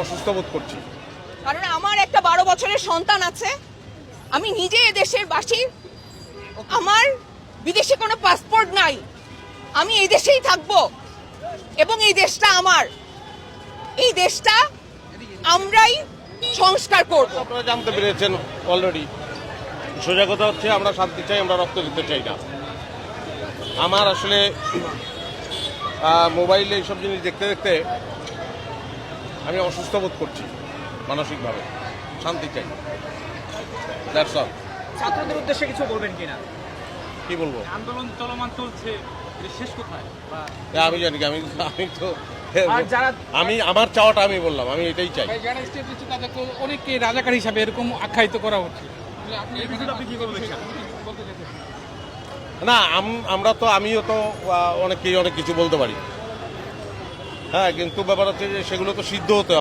অসুস্থ বোধ করছি। কারণ আমার একটা 12 বছরের সন্তান আছে, আমি নিজে এ দেশের বাসী, আমার বিদেশে কোনো পাসপোর্ট নাই, আমি এই দেশেই থাকবো এবং এই দেশটা আমার, এই দেশটা আমরাই সংস্কার করব। আপনারা জানতে পেরেছেন অলরেডি। সোজা কথা হচ্ছে আমরা শান্তি চাই, আমরা রক্ত দিতে চাই না। আমার আসলে মোবাইলে এইসব জিনিস দেখতে দেখতে আমি অসুস্থ বোধ করছি মানসিকভাবে। শান্তি চাই, দ্যাটস অল। ছাত্রদের উদ্দেশ্যে কিছু বলবেন কিনা? কি বলবো, আন্দোলন চলমান চলছে, শেষ কোথায়? আমি জানি কি, আমি তো আর যারা আমি আমার চাওয়াটা আমি বললাম, আমি এটাই চাই। যারা স্টেপ দিচ্ছে তাদেরকে অনেককে রাজাকার হিসাবে এরকম আখ্যায়িত করা হচ্ছে। আপনি কি বলতে চান? না, আমিও তো অনেক কিছু বলতে পারি, হ্যাঁ, কিন্তু ব্যাপার হচ্ছে যে সেগুলো তো সিদ্ধ হতে হবে।